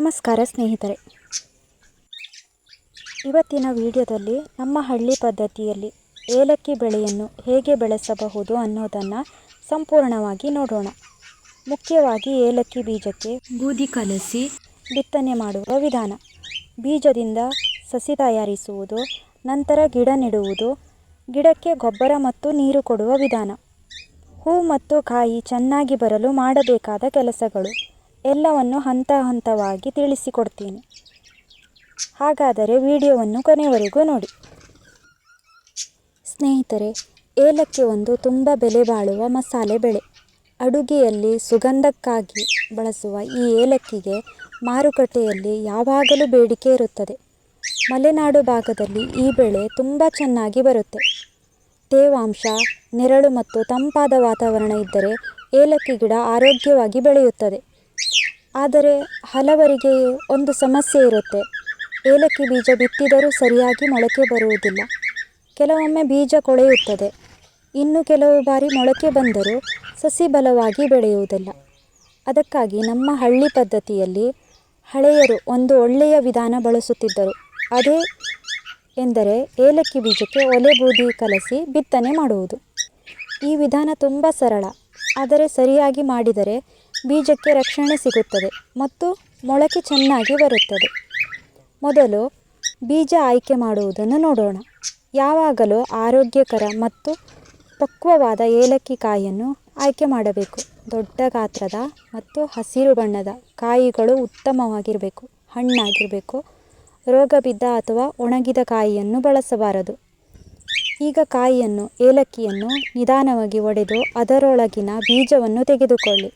ನಮಸ್ಕಾರ ಸ್ನೇಹಿತರೆ, ಇವತ್ತಿನ ವಿಡಿಯೋದಲ್ಲಿ ನಮ್ಮ ಹಳ್ಳಿ ಪದ್ಧತಿಯಲ್ಲಿ ಏಲಕ್ಕಿ ಬೆಳೆಯನ್ನು ಹೇಗೆ ಬೆಳೆಸಬಹುದು ಅನ್ನೋದನ್ನು ಸಂಪೂರ್ಣವಾಗಿ ನೋಡೋಣ. ಮುಖ್ಯವಾಗಿ ಏಲಕ್ಕಿ ಬೀಜಕ್ಕೆ ಬೂದಿ ಕಲಸಿ ಬಿತ್ತನೆ ಮಾಡುವ ವಿಧಾನ, ಬೀಜದಿಂದ ಸಸಿ ತಯಾರಿಸುವುದು, ನಂತರ ಗಿಡ ನೆಡುವುದು, ಗಿಡಕ್ಕೆ ಗೊಬ್ಬರ ಮತ್ತು ನೀರು ಕೊಡುವ ವಿಧಾನ, ಹೂ ಮತ್ತು ಕಾಯಿ ಚೆನ್ನಾಗಿ ಬರಲು ಮಾಡಬೇಕಾದ ಕೆಲಸಗಳು ಎಲ್ಲವನ್ನು ಹಂತ ಹಂತವಾಗಿ ತಿಳಿಸಿಕೊಡ್ತೀನಿ. ಹಾಗಾದರೆ ವಿಡಿಯೋವನ್ನು ಕೊನೆಯವರೆಗೂ ನೋಡಿ. ಸ್ನೇಹಿತರೆ, ಏಲಕ್ಕಿ ಒಂದು ತುಂಬ ಬೆಲೆ ಬಾಳುವ ಮಸಾಲೆ ಬೆಳೆ. ಅಡುಗೆಯಲ್ಲಿ ಸುಗಂಧಕ್ಕಾಗಿ ಬಳಸುವ ಈ ಏಲಕ್ಕಿಗೆ ಮಾರುಕಟ್ಟೆಯಲ್ಲಿ ಯಾವಾಗಲೂ ಬೇಡಿಕೆ ಇರುತ್ತದೆ. ಮಲೆನಾಡು ಭಾಗದಲ್ಲಿ ಈ ಬೆಳೆ ತುಂಬ ಚೆನ್ನಾಗಿ ಬರುತ್ತೆ. ತೇವಾಂಶ, ನೆರಳು ಮತ್ತು ತಂಪಾದ ವಾತಾವರಣ ಇದ್ದರೆ ಏಲಕ್ಕಿ ಗಿಡ ಆರೋಗ್ಯವಾಗಿ ಬೆಳೆಯುತ್ತದೆ. ಆದರೆ ಹಲವರಿಗೆ ಒಂದು ಸಮಸ್ಯೆ ಇರುತ್ತೆ, ಏಲಕ್ಕಿ ಬೀಜ ಬಿತ್ತಿದರೂ ಸರಿಯಾಗಿ ಮೊಳಕೆ ಬರುವುದಿಲ್ಲ. ಕೆಲವೊಮ್ಮೆ ಬೀಜ ಕೊಳೆಯುತ್ತದೆ, ಇನ್ನು ಕೆಲವು ಬಾರಿ ಮೊಳಕೆ ಬಂದರೂ ಸಸಿ ಬಲವಾಗಿ ಬೆಳೆಯುವುದಿಲ್ಲ. ಅದಕ್ಕಾಗಿ ನಮ್ಮ ಹಳ್ಳಿ ಪದ್ಧತಿಯಲ್ಲಿ ಹಳೆಯರು ಒಂದು ಒಳ್ಳೆಯ ವಿಧಾನ ಬಳಸುತ್ತಿದ್ದರು. ಅದೇ ಎಂದರೆ ಏಲಕ್ಕಿ ಬೀಜಕ್ಕೆ ಒಲೆ ಬೂದಿ ಕಲಸಿ ಬಿತ್ತನೆ ಮಾಡುವುದು. ಈ ವಿಧಾನ ತುಂಬ ಸರಳ, ಆದರೆ ಸರಿಯಾಗಿ ಮಾಡಿದರೆ ಬೀಜಕ್ಕೆ ರಕ್ಷಣೆ ಸಿಗುತ್ತದೆ ಮತ್ತು ಮೊಳಕೆ ಚೆನ್ನಾಗಿ ಬರುತ್ತದೆ. ಮೊದಲು ಬೀಜ ಆಯ್ಕೆ ಮಾಡುವುದನ್ನು ನೋಡೋಣ. ಯಾವಾಗಲೂ ಆರೋಗ್ಯಕರ ಮತ್ತು ಪಕ್ವವಾದ ಏಲಕ್ಕಿ ಕಾಯಿಯನ್ನು ಆಯ್ಕೆ ಮಾಡಬೇಕು. ದೊಡ್ಡ ಗಾತ್ರದ ಮತ್ತು ಹಸಿರು ಬಣ್ಣದ ಕಾಯಿಗಳು ಉತ್ತಮವಾಗಿರಬೇಕು, ಹಣ್ಣಾಗಿರಬೇಕು. ರೋಗ ಬಿದ್ದ ಅಥವಾ ಒಣಗಿದ ಕಾಯಿಯನ್ನು ಬಳಸಬಾರದು. ಈಗ ಏಲಕ್ಕಿಯನ್ನು ನಿಧಾನವಾಗಿ ಒಡೆದು ಅದರೊಳಗಿನ ಬೀಜವನ್ನು ತೆಗೆದುಕೊಳ್ಳಿ.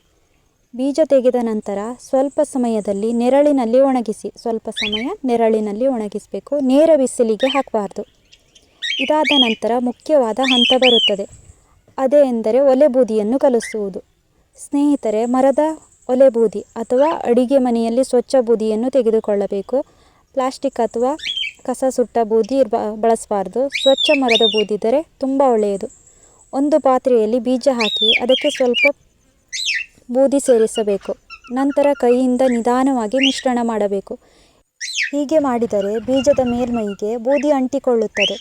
ಬೀಜ ತೆಗೆದ ನಂತರ ಸ್ವಲ್ಪ ಸಮಯದಲ್ಲಿ ನೆರಳಿನಲ್ಲಿ ಒಣಗಿಸಬೇಕು. ನೇರ ಬಿಸಿಲಿಗೆ ಹಾಕಬಾರ್ದು. ಇದಾದ ನಂತರ ಮುಖ್ಯವಾದ ಹಂತ ಬರುತ್ತದೆ, ಅದೇ ಎಂದರೆ ಒಲೆ ಬೂದಿಯನ್ನು ಕಲಸುವುದು. ಸ್ನೇಹಿತರೆ, ಮರದ ಒಲೆ ಬೂದಿ ಅಥವಾ ಅಡಿಗೆ ಮನೆಯಲ್ಲಿ ಸ್ವಚ್ಛ ಬೂದಿಯನ್ನು ತೆಗೆದುಕೊಳ್ಳಬೇಕು. ಪ್ಲಾಸ್ಟಿಕ್ ಅಥವಾ ಕಸ ಸುಟ್ಟ ಬೂದಿ ಬಳಸಬಾರ್ದು. ಸ್ವಚ್ಛ ಮರದ ಬೂದಿ ಇದ್ದರೆ ತುಂಬ ಒಳ್ಳೆಯದು. ಒಂದು ಪಾತ್ರೆಯಲ್ಲಿ ಬೀಜ ಹಾಕಿ ಅದಕ್ಕೆ ಸ್ವಲ್ಪ ಬೂದಿ ಸೇರಿಸಬೇಕು. ನಂತರ ಕೈಯಿಂದ ನಿಧಾನವಾಗಿ ಮಿಶ್ರಣ ಮಾಡಬೇಕು. ಹೀಗೆ ಮಾಡಿದರೆ ಬೀಜದ ಮೇಲ್ಮೈಗೆ ಬೂದಿ ಅಂಟಿಕೊಳ್ಳುತ್ತದೆ.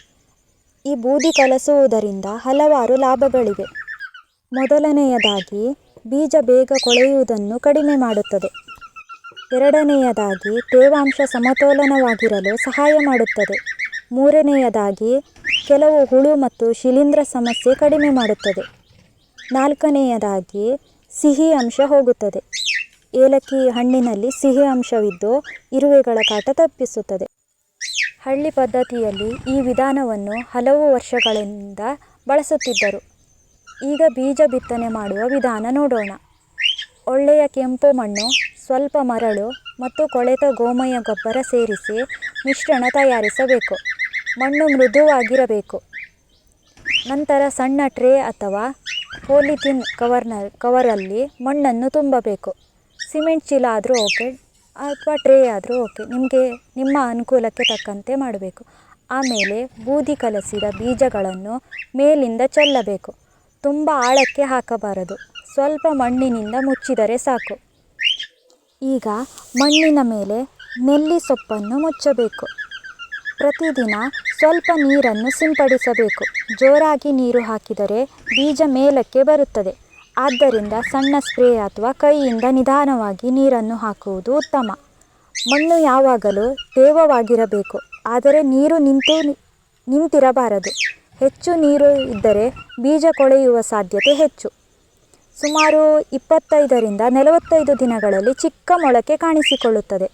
ಈ ಬೂದಿ ಕಲಸುವುದರಿಂದ ಹಲವಾರು ಲಾಭಗಳಿವೆ. ಮೊದಲನೆಯದಾಗಿ, ಬೀಜ ಬೇಗ ಕೊಳೆಯುವುದನ್ನು ಕಡಿಮೆ ಮಾಡುತ್ತದೆ. ಎರಡನೆಯದಾಗಿ, ತೇವಾಂಶ ಸಮತೋಲನವಾಗಿರಲು ಸಹಾಯ ಮಾಡುತ್ತದೆ. ಮೂರನೆಯದಾಗಿ, ಕೆಲವು ಹುಳು ಮತ್ತು ಶಿಲೀಂಧ್ರ ಸಮಸ್ಯೆ ಕಡಿಮೆ ಮಾಡುತ್ತದೆ. ನಾಲ್ಕನೆಯದಾಗಿ, ಸಿಹಿ ಅಂಶ ಹೋಗುತ್ತದೆ. ಏಲಕ್ಕಿ ಹಣ್ಣಿನಲ್ಲಿ ಸಿಹಿ ಅಂಶವಿದ್ದು ಇರುವೆಗಳ ಕಾಟ ತಪ್ಪಿಸುತ್ತದೆ. ಹಳ್ಳಿ ಪದ್ಧತಿಯಲ್ಲಿ ಈ ವಿಧಾನವನ್ನು ಹಲವು ವರ್ಷಗಳಿಂದ ಬಳಸುತ್ತಿದ್ದರು. ಈಗ ಬೀಜ ಬಿತ್ತನೆ ಮಾಡುವ ವಿಧಾನ ನೋಡೋಣ. ಒಳ್ಳೆಯ ಕೆಂಪು ಮಣ್ಣು, ಸ್ವಲ್ಪ ಮರಳು ಮತ್ತು ಕೊಳೆತ ಗೋಮಯ ಗೊಬ್ಬರ ಸೇರಿಸಿ ಮಿಶ್ರಣ ತಯಾರಿಸಬೇಕು. ಮಣ್ಣು ಮೃದುವಾಗಿರಬೇಕು. ನಂತರ ಸಣ್ಣ ಟ್ರೇ ಅಥವಾ ಪಾಲಿಥೀನ್ ಕವರಲ್ಲಿ ಮಣ್ಣನ್ನು ತುಂಬಬೇಕು. ಸಿಮೆಂಟ್ ಚೀಲ ಆದರೂ ಓಕೆ ಅಥವಾ ಟ್ರೇ ಆದರೂ ಓಕೆ, ನಿಮ್ಮ ಅನುಕೂಲಕ್ಕೆ ತಕ್ಕಂತೆ ಮಾಡಬೇಕು. ಆಮೇಲೆ ಬೂದಿ ಕಲಸಿದ ಬೀಜಗಳನ್ನು ಮೇಲಿಂದ ಚೆಲ್ಲಬೇಕು. ತುಂಬ ಆಳಕ್ಕೆ ಹಾಕಬಾರದು. ಸ್ವಲ್ಪ ಮಣ್ಣಿನಿಂದ ಮುಚ್ಚಿದರೆ ಸಾಕು. ಈಗ ಮಣ್ಣಿನ ಮೇಲೆ ನೆಲ್ಲಿ ಸೊಪ್ಪನ್ನು ಮುಚ್ಚಬೇಕು. ಪ್ರತಿದಿನ ಸ್ವಲ್ಪ ನೀರನ್ನು ಸಿಂಪಡಿಸಬೇಕು. ಜೋರಾಗಿ ನೀರು ಹಾಕಿದರೆ ಬೀಜ ಮೇಲಕ್ಕೆ ಬರುತ್ತದೆ. ಆದ್ದರಿಂದ ಸಣ್ಣ ಸ್ಪ್ರೇ ಅಥವಾ ಕೈಯಿಂದ ನಿಧಾನವಾಗಿ ನೀರನ್ನು ಹಾಕುವುದು ಉತ್ತಮ. ಮಣ್ಣು ಯಾವಾಗಲೂ ತೇವವಾಗಿರಬೇಕು, ಆದರೆ ನೀರು ನಿಂತಿರಬಾರದು. ಹೆಚ್ಚು ನೀರು ಇದ್ದರೆ ಬೀಜ ಕೊಳೆಯುವ ಸಾಧ್ಯತೆ ಹೆಚ್ಚು. ಸುಮಾರು 25ರಿಂದ 45 ದಿನಗಳಲ್ಲಿ ಚಿಕ್ಕ ಮೊಳಕೆ ಕಾಣಿಸಿಕೊಳ್ಳುತ್ತದೆ.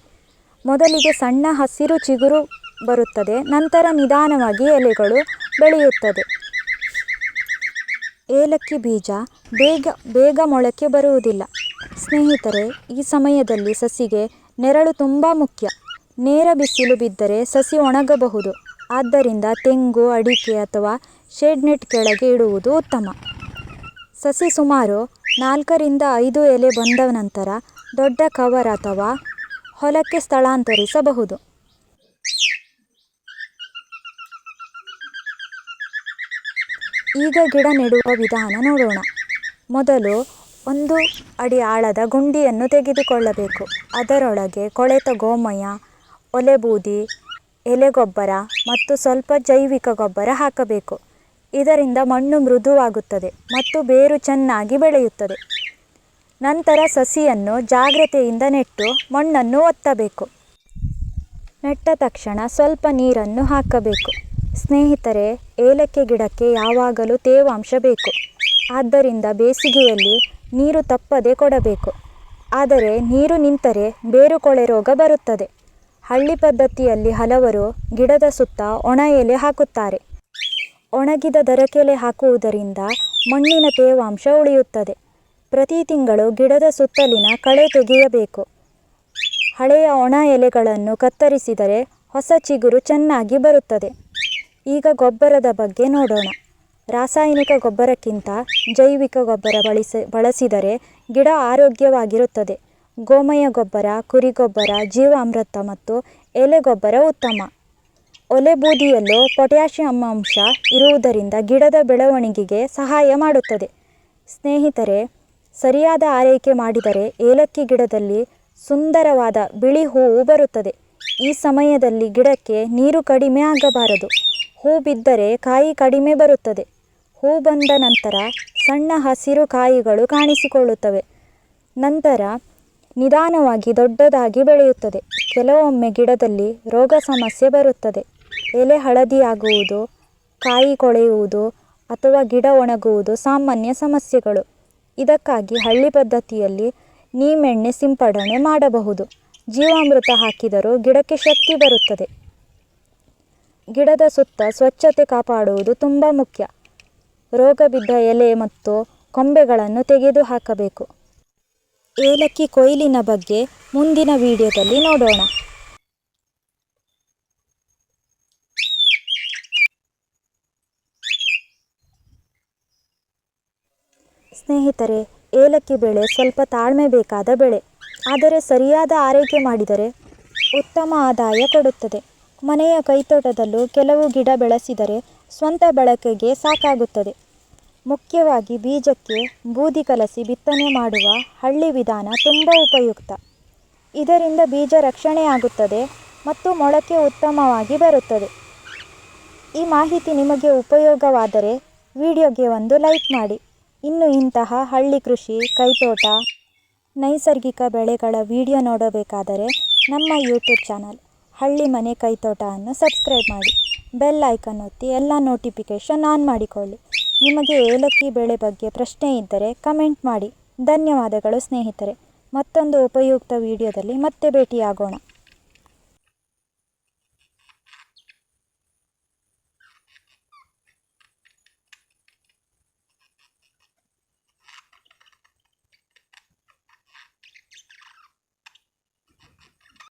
ಮೊದಲಿಗೆ ಸಣ್ಣ ಹಸಿರು ಚಿಗುರು ಬರುತ್ತದೆ, ನಂತರ ನಿಧಾನವಾಗಿ ಎಲೆಗಳು ಬೆಳೆಯುತ್ತದೆ. ಏಲಕ್ಕಿ ಬೀಜ ಬೇಗ ಮೊಳಕೆ ಬರುವುದಿಲ್ಲ. ಸ್ನೇಹಿತರೆ, ಈ ಸಮಯದಲ್ಲಿ ಸಸಿಗೆ ನೆರಳು ತುಂಬ ಮುಖ್ಯ. ನೇರ ಬಿಸಿಲು ಬಿದ್ದರೆ ಸಸಿ ಒಣಗಬಹುದು. ಆದ್ದರಿಂದ ತೆಂಗು, ಅಡಿಕೆ ಅಥವಾ ಶೇಡ್ ನೆಟ್ ಕೆಳಗೆ ಇಡುವುದು ಉತ್ತಮ. ಸಸಿ ಸುಮಾರು 4ರಿಂದ 5 ಎಲೆ ಬಂದ ನಂತರ ದೊಡ್ಡ ಕವರ್ ಅಥವಾ ಹೊಲಕ್ಕೆ ಸ್ಥಳಾಂತರಿಸಬಹುದು. ಈಗ ಗಿಡ ನೆಡುವ ವಿಧಾನ ನೋಡೋಣ. ಮೊದಲು 1 ಅಡಿ ಆಳದ ಗುಂಡಿಯನ್ನು ತೆಗೆದುಕೊಳ್ಳಬೇಕು. ಅದರೊಳಗೆ ಕೊಳೆತ ಗೋಮಯ, ಒಲೆಬೂದಿ, ಎಲೆಗೊಬ್ಬರ ಮತ್ತು ಸ್ವಲ್ಪ ಜೈವಿಕ ಗೊಬ್ಬರ ಹಾಕಬೇಕು. ಇದರಿಂದ ಮಣ್ಣು ಮೃದುವಾಗುತ್ತದೆ ಮತ್ತು ಬೇರು ಚೆನ್ನಾಗಿ ಬೆಳೆಯುತ್ತದೆ. ನಂತರ ಸಸಿಯನ್ನು ಜಾಗ್ರತೆಯಿಂದ ನೆಟ್ಟು ಮಣ್ಣನ್ನು ಒತ್ತಬೇಕು. ನೆಟ್ಟ ತಕ್ಷಣ ಸ್ವಲ್ಪ ನೀರನ್ನು ಹಾಕಬೇಕು. ಸ್ನೇಹಿತರೆ, ಏಲಕ್ಕಿ ಗಿಡಕ್ಕೆ ಯಾವಾಗಲೂ ತೇವಾಂಶ ಬೇಕು. ಆದ್ದರಿಂದ ಬೇಸಿಗೆಯಲ್ಲಿ ನೀರು ತಪ್ಪದೆ ಕೊಡಬೇಕು. ಆದರೆ ನೀರು ನಿಂತರೆ ಬೇರುಕೊಳೆ ರೋಗ ಬರುತ್ತದೆ. ಹಳ್ಳಿ ಪದ್ಧತಿಯಲ್ಲಿ ಹಲವರು ಗಿಡದ ಸುತ್ತ ಒಣ ಎಲೆ ಹಾಕುತ್ತಾರೆ. ಒಣಗಿದ ದರಕೆಲೆ ಹಾಕುವುದರಿಂದ ಮಣ್ಣಿನ ತೇವಾಂಶ ಉಳಿಯುತ್ತದೆ. ಪ್ರತಿ ತಿಂಗಳು ಗಿಡದ ಸುತ್ತಲಿನ ಕಳೆ ತೆಗೆಯಬೇಕು. ಹಳೆಯ ಒಣ ಎಲೆಗಳನ್ನು ಕತ್ತರಿಸಿದರೆ ಹೊಸ ಚಿಗುರು ಚೆನ್ನಾಗಿ ಬರುತ್ತದೆ. ಈಗ ಗೊಬ್ಬರದ ಬಗ್ಗೆ ನೋಡೋಣ. ರಾಸಾಯನಿಕ ಗೊಬ್ಬರಕ್ಕಿಂತ ಜೈವಿಕ ಗೊಬ್ಬರ ಬಳಸಿದರೆ ಗಿಡ ಆರೋಗ್ಯವಾಗಿರುತ್ತದೆ. ಗೋಮಯ ಗೊಬ್ಬರ, ಕುರಿಗೊಬ್ಬರ, ಜೀವಾಮೃತ ಮತ್ತು ಎಲೆ ಗೊಬ್ಬರ ಉತ್ತಮ. ಒಲೆಬೂದಿಯಲ್ಲೂ ಪೊಟ್ಯಾಷಿಯಂ ಅಂಶ ಇರುವುದರಿಂದ ಗಿಡದ ಬೆಳವಣಿಗೆಗೆ ಸಹಾಯ ಮಾಡುತ್ತದೆ. ಸ್ನೇಹಿತರೆ, ಸರಿಯಾದ ಆರೈಕೆ ಮಾಡಿದರೆ ಏಲಕ್ಕಿ ಗಿಡದಲ್ಲಿ ಸುಂದರವಾದ ಬಿಳಿ ಹೂವು ಬರುತ್ತದೆ. ಈ ಸಮಯದಲ್ಲಿ ಗಿಡಕ್ಕೆ ನೀರು ಕಡಿಮೆ ಆಗಬಾರದು. ಹೂ ಬಿದ್ದರೆ ಕಾಯಿ ಕಡಿಮೆ ಬರುತ್ತದೆ. ಹೂ ಬಂದ ನಂತರ ಸಣ್ಣ ಹಸಿರು ಕಾಯಿಗಳು ಕಾಣಿಸಿಕೊಳ್ಳುತ್ತವೆ. ನಂತರ ನಿಧಾನವಾಗಿ ದೊಡ್ಡದಾಗಿ ಬೆಳೆಯುತ್ತದೆ. ಕೆಲವೊಮ್ಮೆ ಗಿಡದಲ್ಲಿ ರೋಗ ಸಮಸ್ಯೆ ಬರುತ್ತದೆ. ಎಲೆ ಹಳದಿಯಾಗುವುದು, ಕಾಯಿ ಕೊಳೆಯುವುದು ಅಥವಾ ಗಿಡ ಒಣಗುವುದು ಸಾಮಾನ್ಯ ಸಮಸ್ಯೆಗಳು. ಇದಕ್ಕಾಗಿ ಹಳ್ಳಿ ಪದ್ಧತಿಯಲ್ಲಿ ನೀಮೆಣ್ಣೆ ಸಿಂಪಡಣೆ ಮಾಡಬಹುದು. ಜೀವಾಮೃತ ಹಾಕಿದರೂ ಗಿಡಕ್ಕೆ ಶಕ್ತಿ ಬರುತ್ತದೆ. ಗಿಡದ ಸುತ್ತ ಸ್ವಚ್ಛತೆ ಕಾಪಾಡುವುದು ತುಂಬ ಮುಖ್ಯ. ರೋಗ ಬಿದ್ದ ಎಲೆ ಮತ್ತು ಕೊಂಬೆಗಳನ್ನು ತೆಗೆದು ಹಾಕಬೇಕು. ಏಲಕ್ಕಿ ಕೊಯ್ಲಿನ ಬಗ್ಗೆ ಮುಂದಿನ ವಿಡಿಯೋದಲ್ಲಿ ನೋಡೋಣ. ಸ್ನೇಹಿತರೆ, ಏಲಕ್ಕಿ ಬೆಳೆ ಸ್ವಲ್ಪ ತಾಳ್ಮೆ ಬೇಕಾದ ಬೆಳೆ. ಆದರೆ ಸರಿಯಾದ ಆರೈಕೆ ಮಾಡಿದರೆ ಉತ್ತಮ ಆದಾಯ ಕೊಡುತ್ತದೆ. ಮನೆಯ ಕೈತೋಟದಲ್ಲೂ ಕೆಲವು ಗಿಡ ಬೆಳೆಸಿದರೆ ಸ್ವಂತ ಬಳಕೆಗೆ ಸಾಕಾಗುತ್ತದೆ. ಮುಖ್ಯವಾಗಿ ಬೀಜಕ್ಕೆ ಬೂದಿ ಕಲಸಿ ಬಿತ್ತನೆ ಮಾಡುವ ಹಳ್ಳಿ ವಿಧಾನ ತುಂಬ ಉಪಯುಕ್ತ. ಇದರಿಂದ ಬೀಜ ರಕ್ಷಣೆಯಾಗುತ್ತದೆ ಮತ್ತು ಮೊಳಕೆ ಉತ್ತಮವಾಗಿ ಬರುತ್ತದೆ. ಈ ಮಾಹಿತಿ ನಿಮಗೆ ಉಪಯೋಗವಾದರೆ ವಿಡಿಯೋಗೆ ಒಂದು ಲೈಕ್ ಮಾಡಿ. ಇನ್ನು ಇಂತಹ ಹಳ್ಳಿ ಕೃಷಿ, ಕೈತೋಟ, ನೈಸರ್ಗಿಕ ಬೆಳೆಗಳ ವಿಡಿಯೋ ನೋಡಬೇಕಾದರೆ ನಮ್ಮ ಯೂಟ್ಯೂಬ್ ಚಾನಲ್ ಹಳ್ಳಿ ಮನೆ ಕೈತೋಟ ಅನ್ನು ಸಬ್ಸ್ಕ್ರೈಬ್ ಮಾಡಿ. ಬೆಲ್ ಐಕಾನ್ ಒತ್ತಿ ಎಲ್ಲ ನೋಟಿಫಿಕೇಷನ್ ಆನ್ ಮಾಡಿಕೊಳ್ಳಿ. ನಿಮಗೆ ಏಲಕ್ಕಿ ಬೆಳೆ ಬಗ್ಗೆ ಪ್ರಶ್ನೆ ಇದ್ದರೆ ಕಮೆಂಟ್ ಮಾಡಿ. ಧನ್ಯವಾದಗಳು ಸ್ನೇಹಿತರೆ. ಮತ್ತೊಂದು ಉಪಯುಕ್ತ ವಿಡಿಯೋದಲ್ಲಿ ಮತ್ತೆ ಭೇಟಿಯಾಗೋಣ.